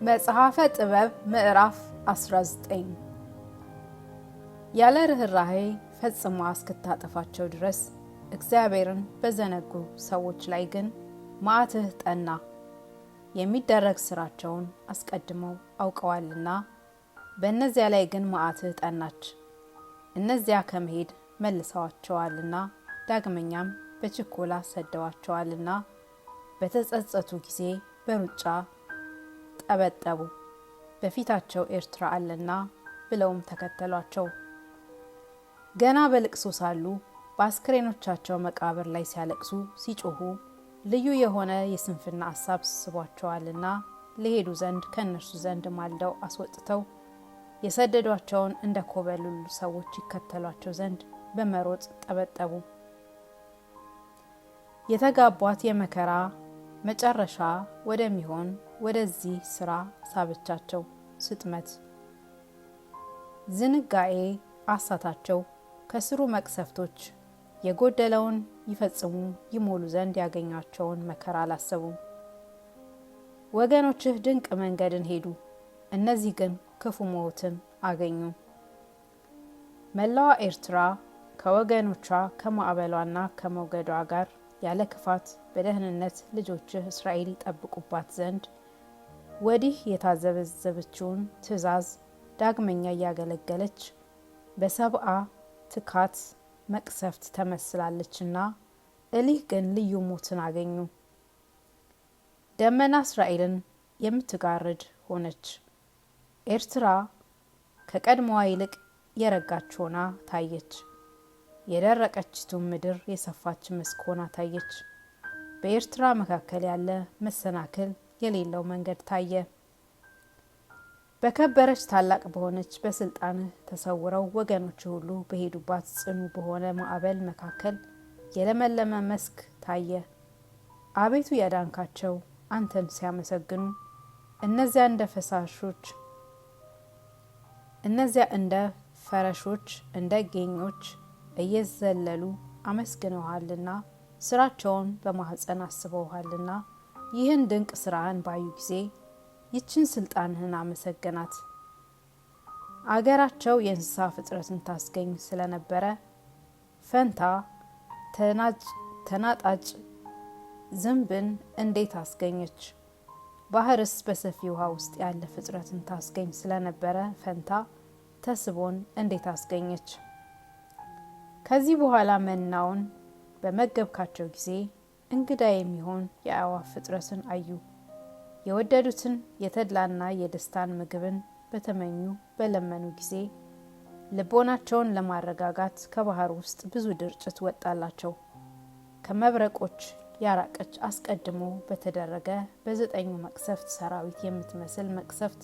መጽሐፈ ጥበብ ምዕራፍ 19 ያለ ርኅራኄ ፈጽማ እስክታጠፋቸው ድረስ እግዚአብሔርን በዘነጉ ሰዎች ላይ ግን መዓትህ ጠና። የሚደረግ ስራቸውን አስቀድመው አውቀዋልና በእነዚያ ላይ ግን መዓትህ ጠናች። እነዚያ ከመሄድ መልሰዋቸዋልና ዳግመኛም በችኮላ ሰደዋቸዋልና በተጸጸቱ ጊዜ በሩጫ ጠበጠቡ። በፊታቸው ኤርትራ አለና ብለውም ተከተሏቸው። ገና በልቅሶ ሳሉ በአስክሬኖቻቸው መቃብር ላይ ሲያለቅሱ ሲጮሁ ልዩ የሆነ የስንፍና ሐሳብ ስቧቸዋልና ለሄዱ ዘንድ ከእነርሱ ዘንድ ማልደው አስወጥተው የሰደዷቸውን እንደ ኮበሉሉ ሰዎች ይከተሏቸው ዘንድ በመሮጥ ጠበጠቡ። የተጋቧት የመከራ መጨረሻ ወደሚሆን ወደዚህ ስራ ሳበቻቸው። ስጥመት ዝንጋኤ አሳታቸው። ከስሩ መቅሰፍቶች የጎደለውን ይፈጽሙ ይሞሉ ዘንድ ያገኛቸውን መከራ አላሰቡም። ወገኖችህ ድንቅ መንገድን ሄዱ፣ እነዚህ ግን ክፉ ሞትን አገኙ። መላዋ ኤርትራ ከወገኖቿ ከማዕበሏና ከሞገዷ ጋር ያለ ክፋት በደህንነት ልጆችህ እስራኤል ይጠብቁባት ዘንድ ወዲህ የታዘበዘበችውን ትእዛዝ ዳግመኛ እያገለገለች በሰብአ ትካት መቅሰፍት ተመስላለችና እሊህ ግን ልዩ ሞትን አገኙ። ደመና እስራኤልን የምትጋርድ ሆነች። ኤርትራ ከቀድሞዋ ይልቅ የረጋች ሆና ታየች። የደረቀችቱን ምድር የሰፋች መስክ ሆና ታየች። በኤርትራ መካከል ያለ መሰናክል የሌለው መንገድ ታየ። በከበረች ታላቅ በሆነች በስልጣንህ ተሰውረው ወገኖች ሁሉ በሄዱባት ጽኑ በሆነ ማዕበል መካከል የለመለመ መስክ ታየ። አቤቱ ያዳንካቸው አንተን ሲያመሰግኑ እነዚያ እንደ ፈረሾች እንደ ጌኞች እየዘለሉ አመስግነውሃልና ስራቸውን በማህፀን አስበውሃልና ይህን ድንቅ ስራህን ባዩ ጊዜ ይችን ስልጣንህን አመሰገናት። አገራቸው የእንስሳ ፍጥረትን ታስገኝ ስለነበረ ፈንታ ተናጣጭ ዝንብን እንዴት አስገኘች? ባህርስ በሰፊ ውሃ ውስጥ ያለ ፍጥረትን ታስገኝ ስለነበረ ፈንታ ተስቦን እንዴት አስገኘች? ከዚህ በኋላ መናውን በመገብካቸው ጊዜ እንግዳ የሚሆን የአዕዋፍ ፍጥረትን አዩ። የወደዱትን የተድላና የደስታን ምግብን በተመኙ በለመኑ ጊዜ ልቦናቸውን ለማረጋጋት ከባህር ውስጥ ብዙ ድርጭት ወጣላቸው። ከመብረቆች ያራቀች አስቀድሞ በተደረገ በ9 መቅሰፍት ሰራዊት የምትመስል መቅሰፍት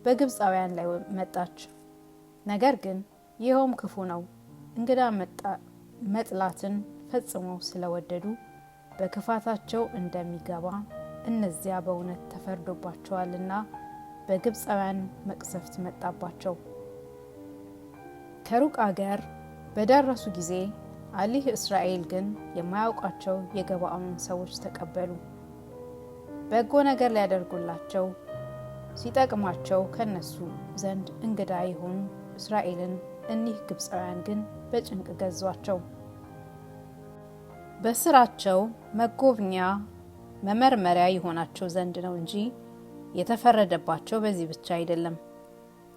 በግብፃውያን ላይ መጣች። ነገር ግን ይኸውም ክፉ ነው። እንግዳ መጥላትን ፈጽመው ስለወደዱ በክፋታቸው እንደሚገባ እነዚያ በእውነት ተፈርዶባቸዋልና በግብፃውያን መቅሰፍት መጣባቸው። ከሩቅ አገር በደረሱ ጊዜ አሊህ እስራኤል ግን የማያውቋቸው የገባዖን ሰዎች ተቀበሉ። በጎ ነገር ሊያደርጉላቸው ሲጠቅማቸው ከነሱ ዘንድ እንግዳ የሆኑ እስራኤልን እኒህ ግብፃውያን ግን በጭንቅ ገዟቸው። በስራቸው መጎብኛ መመርመሪያ የሆናቸው ዘንድ ነው እንጂ የተፈረደባቸው በዚህ ብቻ አይደለም።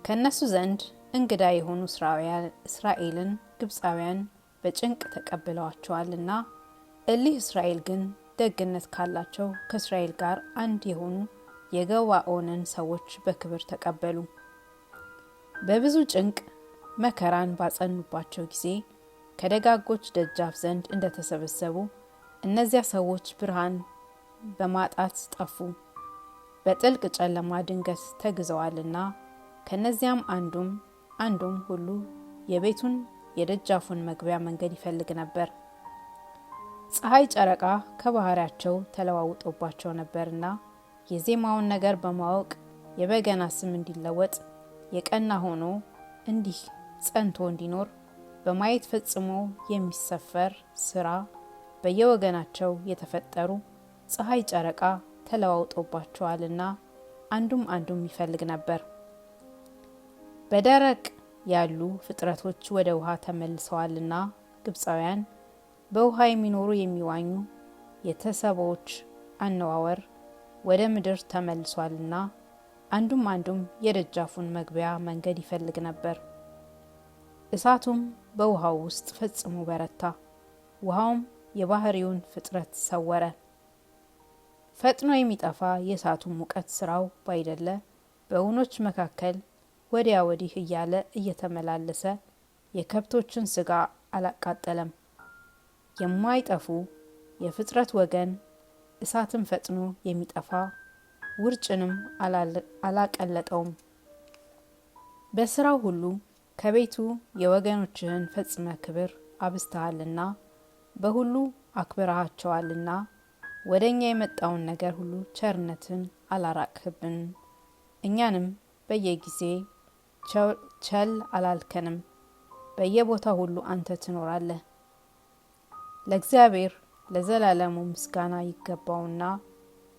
ከነሱ ዘንድ እንግዳ የሆኑ እስራኤልን ግብፃውያን በጭንቅ ተቀብለዋቸዋልና እሊህ እስራኤል ግን ደግነት ካላቸው ከእስራኤል ጋር አንድ የሆኑ የገባዖንን ሰዎች በክብር ተቀበሉ። በብዙ ጭንቅ መከራን ባጸኑባቸው ጊዜ ከደጋጎች ደጃፍ ዘንድ እንደተሰበሰቡ እነዚያ ሰዎች ብርሃን በማጣት ጠፉ። በጥልቅ ጨለማ ድንገት ተግዘዋልና ከነዚያም አንዱም ሁሉ የቤቱን የደጃፉን መግቢያ መንገድ ይፈልግ ነበር። ፀሐይ ጨረቃ ከባህሪያቸው ተለዋውጦባቸው ነበርና የዜማውን ነገር በማወቅ የበገና ስም እንዲለወጥ የቀና ሆኖ እንዲህ ጸንቶ እንዲኖር በማየት ፈጽሞ የሚሰፈር ስራ በየወገናቸው የተፈጠሩ ፀሐይ ጨረቃ ተለዋውጦባቸዋልና አንዱም ይፈልግ ነበር። በደረቅ ያሉ ፍጥረቶች ወደ ውሃ ተመልሰዋልና ግብፃውያን በውሃ የሚኖሩ የሚዋኙ የተሰቦች አነዋወር ወደ ምድር ተመልሷልና አንዱም የደጃፉን መግቢያ መንገድ ይፈልግ ነበር። እሳቱም በውሃው ውስጥ ፈጽሞ በረታ፣ ውሃውም የባህሪውን ፍጥረት ሰወረ። ፈጥኖ የሚጠፋ የእሳቱ ሙቀት ስራው ባይደለ በውኖች መካከል ወዲያ ወዲህ እያለ እየተመላለሰ የከብቶችን ስጋ አላቃጠለም። የማይጠፉ የፍጥረት ወገን እሳትን ፈጥኖ የሚጠፋ ውርጭንም አላቀለጠውም። በስራው ሁሉ ከቤቱ የወገኖችህን ፈጽመ ክብር አብስተሃልና በሁሉ አክብረሃቸዋልና ወደኛ የመጣውን ነገር ሁሉ ቸርነትን አላራቅህብን። እኛንም በየጊዜ ቸል አላልከንም። በየቦታ ሁሉ አንተ ትኖራለህ። ለእግዚአብሔር ለዘላለሙ ምስጋና ይገባውና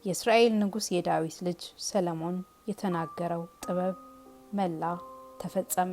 የእስራኤል ንጉሥ የዳዊት ልጅ ሰለሞን የተናገረው ጥበብ መላ ተፈጸመ።